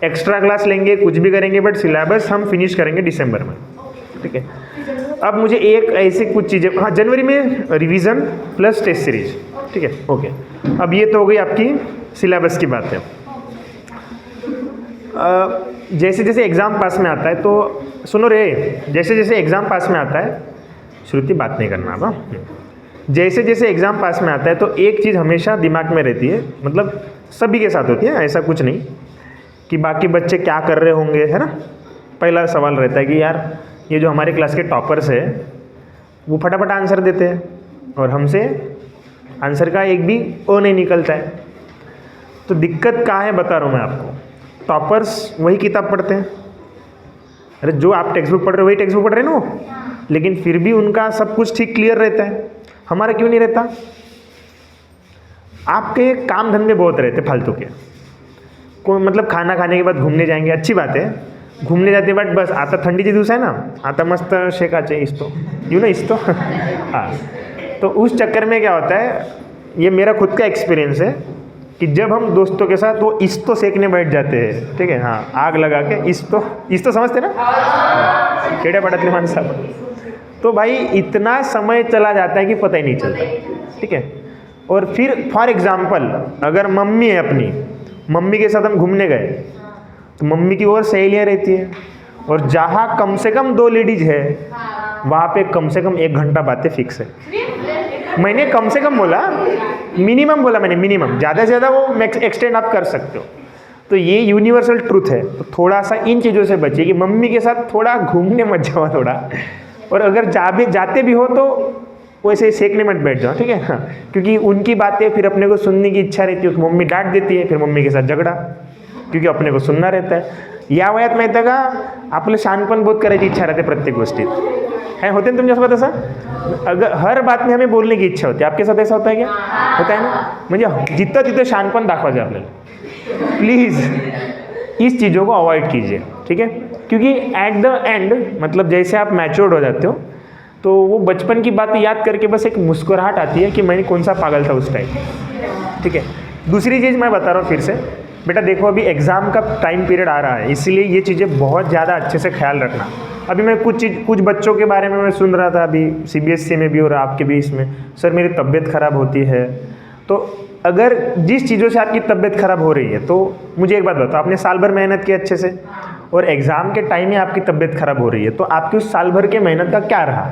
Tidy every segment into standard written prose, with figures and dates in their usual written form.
Extra class लेंगे, कुछ भी करेंगे, बट सिलेबस हम फिनिश करेंगे दिसंबर में, ठीक है। अब मुझे एक ऐसे कुछ चीज़ें, हाँ जनवरी में रिवीजन प्लस टेस्ट सीरीज, ठीक है, ओके। अब ये तो हो गई आपकी सिलेबस की बात है। जैसे जैसे एग्ज़ाम पास में आता है तो सुनो रे, जैसे जैसे एग्ज़ाम पास में आता है, श्रुति बात नहीं करना अब, जैसे जैसे एग्ज़ाम पास में आता है तो एक चीज़ हमेशा दिमाग में रहती है, मतलब सभी के साथ होती है, ऐसा कुछ नहीं कि बाकी बच्चे क्या कर रहे होंगे, है ना। पहला सवाल रहता है कि यार ये जो हमारे क्लास के टॉपर्स है वो फटाफट आंसर देते हैं और हमसे आंसर का एक भी ओ नहीं निकलता है। तो दिक्कत कहाँ है बता रहा हूँ मैं आपको। टॉपर्स वही किताब पढ़ते हैं, अरे जो आप टेक्स्ट बुक पढ़ रहे हो वही टेक्स्ट बुक पढ़ रहे हैं ना वो, लेकिन फिर भी उनका सब कुछ ठीक क्लियर रहता है, हमारा क्यों नहीं रहता। आपके काम धंधे बहुत रहते फालतू के, कोई मतलब खाना खाने के बाद घूमने जाएंगे, अच्छी बात है, घूमने जाते बट बस आता थंडीचे दिवस आहे ना, आता मस्त शेकाचे इस्तो यू ना इस्तो हाँ। तो उस चक्कर में क्या होता है, ये मेरा खुद का एक्सपीरियंस है कि जब हम दोस्तों के साथ वो इस्तो सेकने बैठ जाते हैं, ठीक है, हाँ आग लगा के इस्तो समझते ना, खेड़े पड़तले माणसं, तो भाई इतना समय चला जाता है कि पता ही नहीं चलता, ठीक है। और फिर फॉर एग्जाम्पल अगर मम्मी है अपनी, मम्मी के साथ हम घूमने गए तो मम्मी की और सहेलियाँ रहती हैं, और जहाँ कम से कम 2 लेडीज है वहाँ पे कम से कम 1 घंटा बातें फिक्स है। मैंने कम से कम बोला, मिनिमम बोला मैंने, मिनिमम, ज़्यादा से ज़्यादा वो एक्सटेंड आप कर सकते हो। तो ये यूनिवर्सल ट्रूथ है। तो थोड़ा सा इन चीज़ों से बचिए कि मम्मी के साथ थोड़ा घूमने मत जाओ थोड़ा, और अगर जाते भी हो तो वैसे सेकने मत बैठ जाओ, ठीक है, हाँ, क्योंकि उनकी बातें फिर अपने को सुनने की इच्छा रहती है, तो मम्मी डांट देती है, फिर मम्मी के साथ झगड़ा, क्योंकि अपने को सुनना रहता है। या वयात माहिती आहे का आपलं शहाणपण बहुत करायची इच्छा रहते प्रत्येक गोष्टीत, है होते ना तुमच्यासोबत असं, अगर हर बात में हमें बोलने की इच्छा होती है, आपके साथ ऐसा होता है क्या, होता है ना, म्हणजे जितना तिथं शहाणपण दाखवायचं आपल्याला। प्लीज़ इस चीज़ों को अवॉइड कीजिए, ठीक है, क्योंकि एट द एंड मतलब जैसे आप मैच्योर्ड हो जाते हो तो वो बचपन की बातें याद करके बस एक मुस्कुराहट आती है कि मैंने कौन सा पागल था उस टाइम, ठीक है। दूसरी चीज़ मैं बता रहा हूँ फिर से, बेटा देखो अभी एग्ज़ाम का टाइम पीरियड आ रहा है, इसीलिए ये चीज़ें बहुत ज़्यादा अच्छे से ख्याल रखना। अभी मैं कुछ बच्चों के बारे में मैं सुन रहा था अभी CBSE में भी और आपके भी इसमें, सर मेरी तबीयत ख़राब होती है। तो अगर जिस चीज़ों से आपकी तबीयत ख़राब हो रही है तो मुझे एक बात बताओ, आपने साल भर मेहनत की अच्छे से और एग्ज़ाम के टाइम में आपकी तबीयत ख़राब हो रही है, तो आपकी उस साल भर के मेहनत का क्या रहा,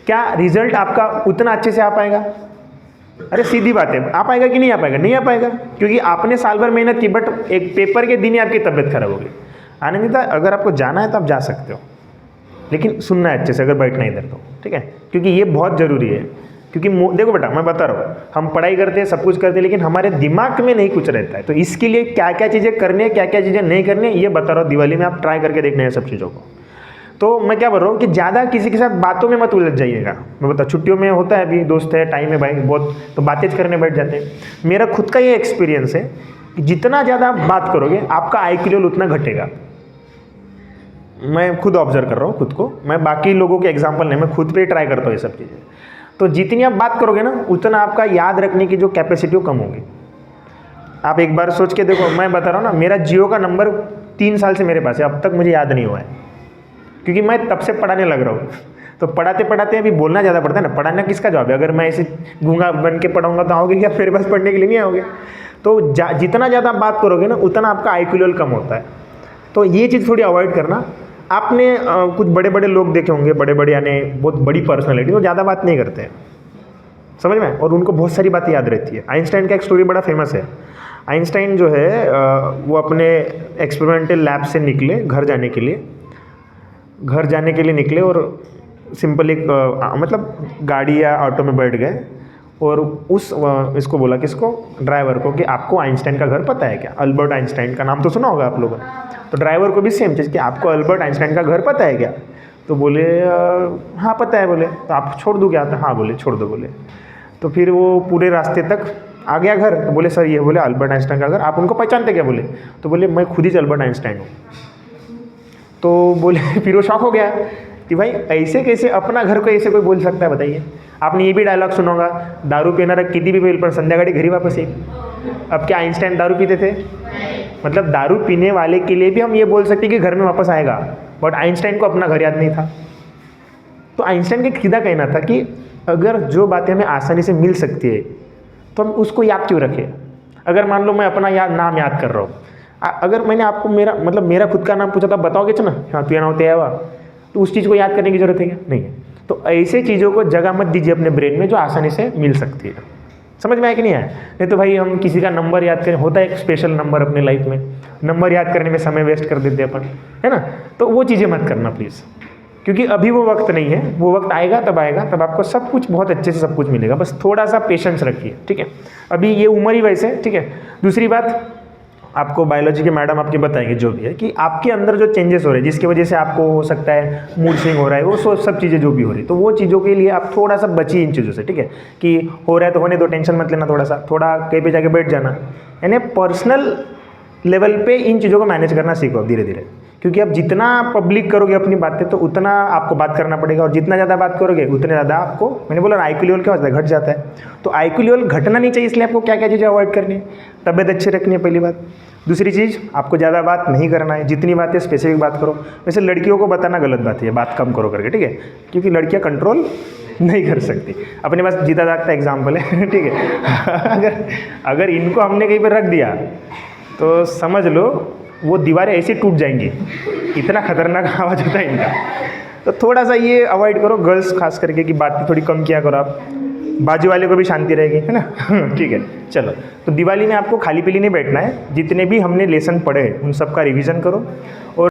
क्या रिजल्ट आपका उतना अच्छे से आ पाएगा। अरे सीधी बात है, आ पाएगा कि नहीं आ पाएगा, नहीं आ पाएगा, क्योंकि आपने साल भर मेहनत की बट एक पेपर के दिन ही आपकी तबीयत खराब होगी। आनंदिता अगर आपको जाना है तो आप जा सकते हो, लेकिन सुनना है अच्छे से अगर बैठना इधर तो, ठीक है, क्योंकि ये बहुत ज़रूरी है। क्योंकि देखो बेटा मैं बता रहा हूँ, हम पढ़ाई करते हैं सब कुछ करते हैं, लेकिन हमारे दिमाग में नहीं कुछ रहता है। तो इसके लिए क्या क्या चीज़ें करनी है, क्या क्या चीज़ें नहीं करनी है, ये बता रहा हूँ। दिवाली में आप ट्राई करके देखना है सब चीज़ों को। तो मैं क्या बोल रहा हूँ कि ज़्यादा किसी के साथ बातों में मत उलझ जाइएगा। मैं बता, छुट्टियों में होता है, अभी दोस्त है, टाइम है भाई बहुत, तो बातें करने बैठ जाते हैं। मेरा खुद का ये एक्सपीरियंस है कि जितना ज़्यादा आप बात करोगे आपका IQ लेवल उतना घटेगा। मैं खुद ऑब्जर्व कर रहा हूँ खुद को, मैं बाकी लोगों के एग्जाम्पल नहीं, मैं खुद पे ट्राई करता हूँ ये सब चीज़ें। तो जितनी आप बात करोगे ना उतना आपका याद रखने की जो कैपेसिटी वो कम होगी। आप एक बार सोच के देखो, मैं बता रहा हूँ ना, मेरा जियो का नंबर 3 साल से मेरे पास है, अब तक मुझे याद नहीं हुआ है, क्योंकि मैं तब से पढ़ाने लग रहा हूँ। तो पढ़ाते पढ़ाते अभी बोलना ज़्यादा पड़ता है ना, पढ़ाना किसका जॉब है। अगर मैं ऐसे गूंगा बन के पढ़ाऊँगा तो आओगे क्या मेरे पास पढ़ने के लिए, नहीं आओगे। तो जितना ज़्यादा आप बात करोगे ना उतना आपका IQ लेवल कम होता है। तो ये चीज़ थोड़ी अवॉइड करना। आपने कुछ बड़े बड़े लोग देखे होंगे, बड़े बड़े यानी बहुत बड़ी पर्सनैलिटी, वो ज़्यादा बात नहीं करते हैं, समझ में, और उनको बहुत सारी बातें याद रहती है। आइंस्टाइन का एक स्टोरी बड़ा फेमस है। आइंस्टाइन जो है वो अपने एक्सपेरिमेंटल लैब से निकले घर जाने के लिए निकले, और सिंपल एक मतलब गाड़ी या ऑटो में बैठ गए, और इसको बोला, किसको, ड्राइवर को, कि आपको आइंस्टाइन का घर पता है क्या। अल्बर्ट आइंस्टाइन का नाम तो सुना होगा आप लोगों ने। तो ड्राइवर को भी सेम चीज़ कि आपको अल्बर्ट आइंस्टाइन का घर पता है क्या। तो बोले हाँ पता है। बोले तो आप छोड़ दूँ क्या। हाँ बोले छोड़ दो। बोले तो फिर वो पूरे रास्ते तक आ गया घर। तो बोले सर ये बोले अल्बर्ट आइंस्टाइन का घर, आप उनको पहचानते क्या। बोले तो बोले मैं खुद ही अल्बर्ट आइंस्टाइन हूँ। तो बोले फिर वो शॉक हो गया कि भाई ऐसे कैसे अपना घर को ऐसे कोई बोल सकता है, बताइए। आपने ये भी डायलॉग सुना होगा, दारू पिणारा किती भी पेल पण संध्याकाळी घरी वापस येईल। अब क्या आइंस्टाइन दारू पीते थे, मतलब दारू पीने वाले के लिए भी हम ये बोल सकते हैं कि घर में वापस आएगा, बट आइंस्टाइन को अपना घर याद नहीं था। तो आइंस्टाइन का सीधा कहना था कि अगर जो बातें हमें आसानी से मिल सकती है तो हम उसको याद क्यों रखें। अगर मान लो मैं अपना नाम याद कर रहा हूँ, अगर मैंने आपको मेरा खुद का नाम पूछा तो आप बताओगे ना, हाँ तू नाम तेवा, तो उस चीज़ को याद करने की जरूरत है क्या? नहीं है। तो ऐसे चीज़ों को जगह मत दीजिए अपने ब्रेन में जो आसानी से मिल सकती है। समझ में आया कि नहीं आया? नहीं तो भाई हम किसी का नंबर याद करें, होता है एक स्पेशल नंबर अपने लाइफ में, नंबर याद करने में समय वेस्ट कर देते अपन, है ना। तो वो चीज़ें मत करना प्लीज़, क्योंकि अभी वो वक्त नहीं है, वो वक्त आएगा तब आपको सब कुछ बहुत अच्छे से सब कुछ मिलेगा। बस थोड़ा सा पेशेंस रखिए, ठीक है। अभी ये उम्र ही वैसे, ठीक है। दूसरी बात, आपको बायोलॉजी के मैडम आपके बताएंगे जो भी है कि आपके अंदर जो चेंजेस हो रहे हैं जिसकी वजह से आपको हो सकता है मूड स्विंग हो रहा है, वो सब चीज़ें जो भी हो रही है, तो वो चीज़ों के लिए आप थोड़ा सा बचिए इन चीज़ों से, ठीक है। कि हो रहा है तो होने दो, टेंशन मत लेना, थोड़ा कहीं पे जाके बैठ जाना, यानी पर्सनल लेवल पे इन चीज़ों को मैनेज करना सीखो धीरे धीरे। क्योंकि आप जितना पब्लिक करोगे अपनी बातें तो उतना आपको बात करना पड़ेगा, और जितना ज़्यादा बात करोगे उतने ज़्यादा आपको, मैंने बोला ना IQ लेवल क्या होता है, घट जाता है। तो IQ लेवल घटना नहीं चाहिए, इसलिए आपको क्या क्या चीज़ें अवॉइड करनी है। तबियत अच्छी रखनी है पहली बात। दूसरी चीज़, आपको ज़्यादा बात नहीं करना है, जितनी बात है स्पेसिफिक बात करो। वैसे लड़कियों को बताना गलत बात है, बात कम करो करके, ठीक है, क्योंकि लड़कियाँ कंट्रोल नहीं कर सकती। अपने पास जीता जागता एग्जाम्पल है, ठीक है। अगर इनको हमने कहीं पर रख दिया तो समझ लो वो दीवारें ऐसे टूट जाएंगी, इतना खतरनाक आवाज़ होता है इनका। तो थोड़ा सा ये अवॉइड करो, गर्ल्स खास करके, कि बात थोड़ी कम किया करो आप, बाजू वाले को भी शांति रहेगी, है ना। ठीक है, चलो। तो दिवाली में आपको खाली पीली नहीं बैठना है, जितने भी हमने लेसन पढ़े हैं उन सब का रिवीजन करो, और